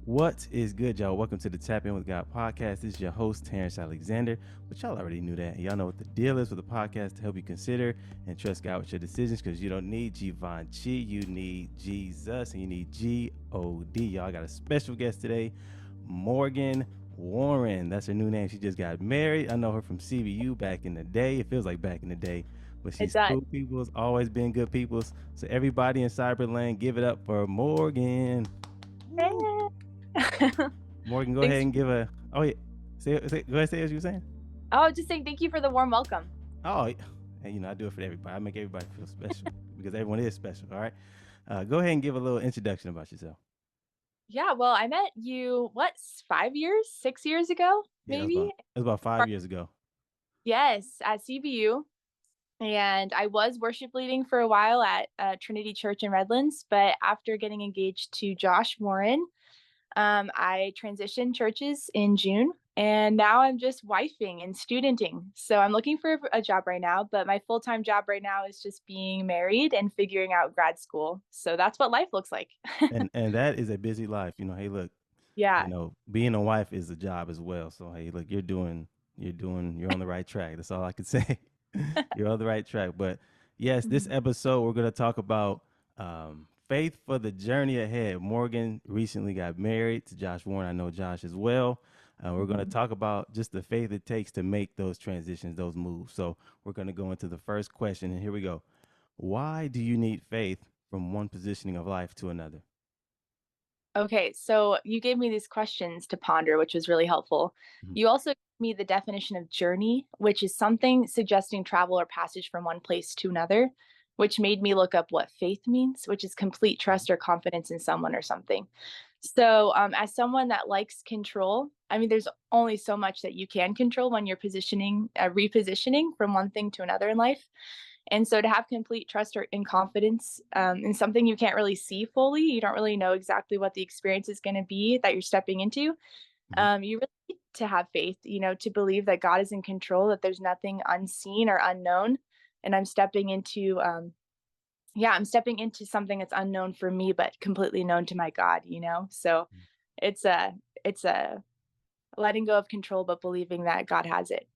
What is good, y'all? Welcome to the Tap In with God podcast. This is your host, Terrence Alexander. But y'all already knew that. Y'all know what the deal is with the podcast to help you consider and trust God with your decisions because you don't need Givenchy. You need Jesus and you need G-O-D. Y'all got a special guest today, Morganne Warren. That's her new name. She just got married. I know her from CBU back in the day. It feels like back in the day. But It she's does. cool people's, always been good people's. So everybody in Cyberland, give it up for Morgan. Woo. Eh. Morgan, go ahead Thanks. and give a. Oh yeah, go ahead. Say what you were saying. Oh, just saying thank you for the warm welcome. Oh, and I do it for everybody. I make everybody feel special because everyone is special. All right. Go ahead and give a little introduction about yourself. Yeah, well, I met you, 5 years, 6 years ago, Yeah, maybe? that was about 5 years ago. Yes, at CBU. And I was worship leading for a while at Trinity Church in Redlands, but after getting engaged to Josh Warren, I transitioned churches in June, and now I'm just wifing and studenting. So I'm looking for a job right now, but my full time job right now is just being married and figuring out grad school. So that's what life looks like. And that is a busy life. Hey, look, Yeah. being a wife is a job as well. So hey, look, you're on the right track. That's all I can say. You're on the right track. But yes, this Mhm. episode we're gonna talk about faith for the journey ahead. Morgan recently got married to Josh Warren. I know Josh as well. We're gonna Mhm. talk about just the faith it takes to make those transitions, those moves. So we're gonna go into the first question, and here we go. Why do you need faith from one positioning of life to another? Okay, so you gave me these questions to ponder, which was really helpful. Mhm. You also gave me the definition of journey, which is something suggesting travel or passage from one place to another, which made me look up what faith means, which is complete trust or confidence in someone or something. So, as someone that likes control, I mean, there's only so much that you can control when you're repositioning from one thing to another in life. And so to have complete trust or in confidence in something you can't really see fully, you don't really know exactly what the experience is going to be that you're stepping into. Mhm. You really need to have faith, to believe that God is in control, that there's nothing unseen or unknown. And I'm stepping into something that's unknown for me, but completely known to my God. So it's a letting go of control, but believing that God has it.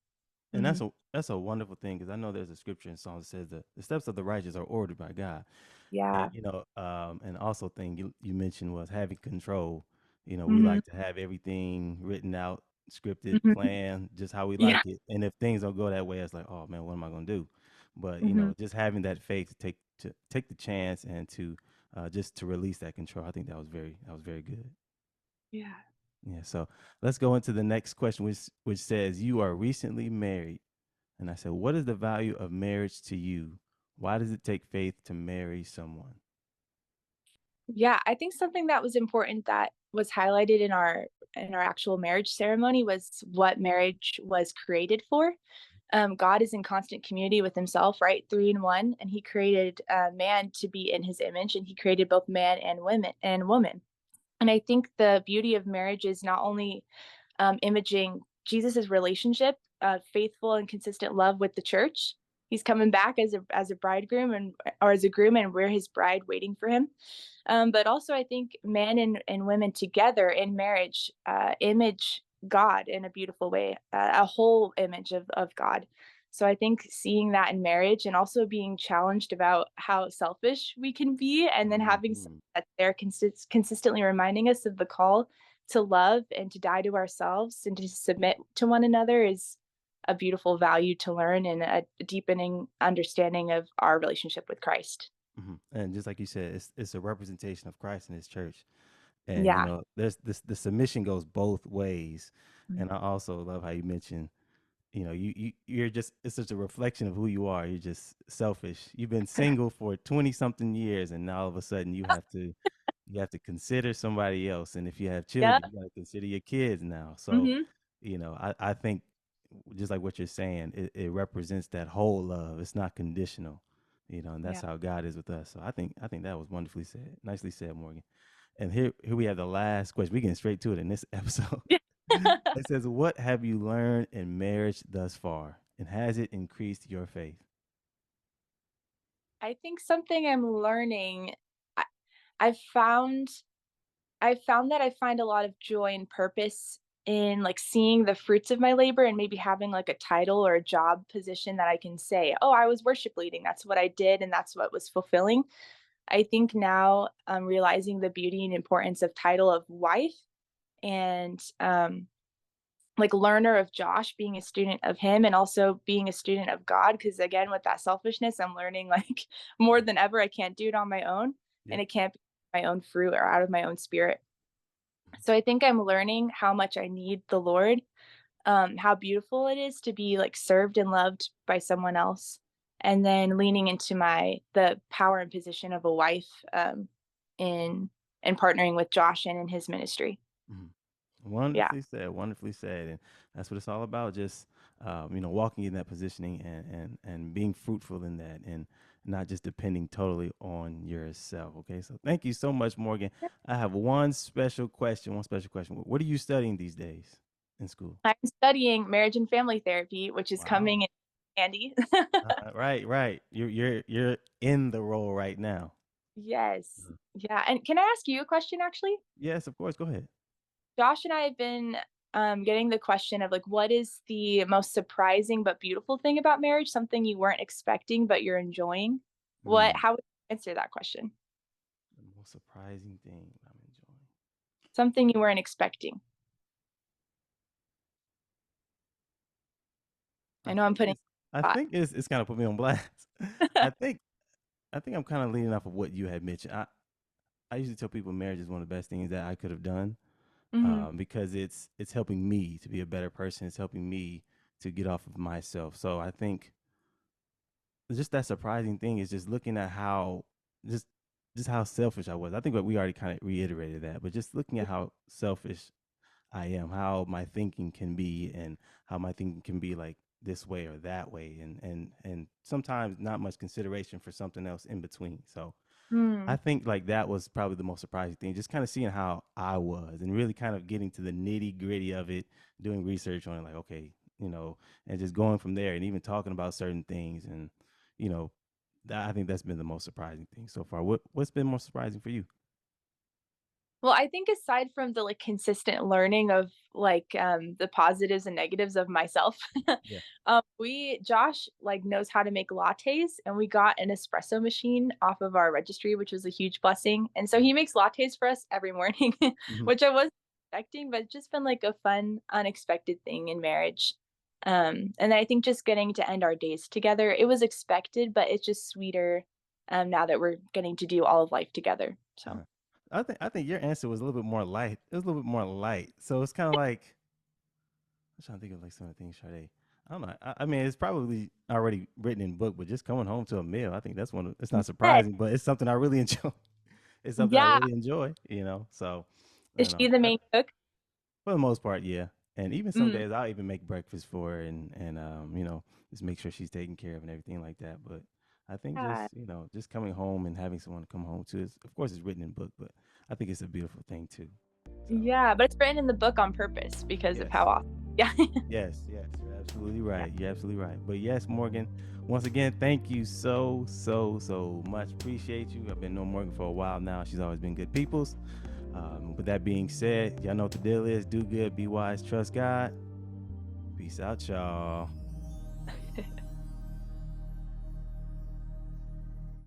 And Hmm. that's a wonderful thing because I know there's a scripture in Psalms that says that the steps of the righteous are ordered by God. And Yeah. and also thing you mentioned was having control. We Hmm. like to have everything written out, scripted, Hmm. planned, just how we Yeah. like it. And if things don't go that way, it's like, oh man, what am I gonna do? But Hmm. just having that faith to take the chance and to just to release that control. I think that was very good. Yeah. Yeah. So let's go into the next question, which says you are recently married. And I said, what is the value of marriage to you? Why does it take faith to marry someone? Yeah, I think something that was important that was highlighted in our actual marriage ceremony was what marriage was created for. God is in constant community with himself, right? Three in one, and he created man to be in his image, and he created both man and woman. And I think the beauty of marriage is not only imaging Jesus's relationship, faithful and consistent love with the church. He's coming back as a bridegroom or as a groom, and we're his bride waiting for him. But also, I think men and women together in marriage image God in a beautiful way, a whole image of God. So I think seeing that in marriage and also being challenged about how selfish we can be, and then having someone Mhm. that's there consistently reminding us of the call to love and to die to ourselves and to submit to one another is a beautiful value to learn and a deepening understanding of our relationship with Christ. And just like you said, it's a representation of Christ in His church, and Yeah. there's this the submission goes both ways. And I also love how you mentioned, you're just it's just a reflection of who you are. You're just selfish. You've been single for 20 something years, and now all of a sudden you have to consider somebody else. And if you have Yeah. children, you got to consider your kids now. So Hmm. I think just like what you're saying, it represents that whole love. It's not conditional, and that's Yeah. how God is with us. So I think that was wonderfully said, nicely said, Morgan. And here we have the last question. We're getting straight to it in this episode. It says, "What have you learned in marriage thus far, and has it increased your faith?" I think something I'm learning, I, I've found I found that I find a lot of joy and purpose in like seeing the fruits of my labor and maybe having like a title or a job position that I can say, oh, I was worship leading. That's what I did. And that's what was fulfilling. I think now I'm realizing the beauty and importance of title of wife and like learner of Josh, being a student of him and also being a student of God. Because again, with that selfishness, I'm learning like more than ever, I can't do it on my own Yeah. and it can't be my own fruit or out of my own spirit. So I think I'm learning how much I need the Lord, how beautiful it is to be like served and loved by someone else, and then leaning into the power and position of a wife in and partnering with Josh and in his ministry. Mhm. Yeah. Wonderfully said, and that's what it's all about. Just walking in that positioning and being fruitful in that, and not just depending totally on yourself. Okay, so thank you so much, Morgan. I have one special question. One special question. What are you studying these days in school? I'm studying marriage and family therapy, which is coming Wow. in handy. Right, right. You're in the role right now. Yes. Mhm. Yeah. And can I ask you a question actually? Yes, of course. Go ahead. Josh and I have been getting the question of like, what is the most surprising but beautiful thing about marriage? Something you weren't expecting but you're enjoying. Mm, How would you answer that question? the most surprising thing I'm enjoying. Something you weren't expecting. I I know I'm think putting it's I you on think it's kind of put me on blast. the I think I think I'm kind of leaning off of what you had mentioned. I usually tell people marriage is one of the best things that I could have done, spot. because it's helping me to be a better person. It's helping me to get off of myself. So I think just that surprising thing is just looking at how just just how selfish I was. I think that we already kind of reiterated that, but just looking at how selfish I am, how my thinking can be, and how my thinking can be like this way or that way, and sometimes not much consideration for something else in between. So I Mm. think like that was probably the most surprising thing, just kind of seeing how I was and really kind of getting to the nitty gritty of it, doing research on it, like, okay, and just going from there and even talking about certain things. And, you know, I think that's been the most surprising thing so far. What's been most surprising for you? Well, I think aside from the, like, consistent learning of, like, the positives and negatives of myself, Yeah. we Josh, like, knows how to make lattes, and we got an espresso machine off of our registry, which was a huge blessing, and so he makes lattes for us every morning, Hmm. which I wasn't expecting, but it's just been, like, a fun, unexpected thing in marriage. And I think just getting to end our days together, it was expected, but it's just sweeter, now that we're getting to do all of life together, so. Uh-huh. I think your answer was a little bit more light. It was a little bit more light. So it's kind of like I'm trying to think of like some of the things Sade. I don't know. I mean, it's probably already written in book, but just coming home to a meal, I think that's one. It's not Yeah. surprising, but it's something I really enjoy. It's something I Yeah. really enjoy. So I Is don't know. she the main cook? For the most part, yeah. And even some Mm. days I'll even make breakfast for her and just make sure she's taken care of and everything like that. But I think Yeah. just coming home and having someone to come home to is, of course, it's written in book, but I think it's a beautiful thing too. So Yeah, but it's written in the book on purpose because of how yes. awesome. Yeah. Yes, you're absolutely Yeah. right. You're absolutely right. But yes, Morgan, once again, thank you so much. Appreciate you. I've been knowing Morgan for a while now. She's always been good people's. With that being said, y'all know what the deal is. Do good, be wise, trust God. Peace out, y'all.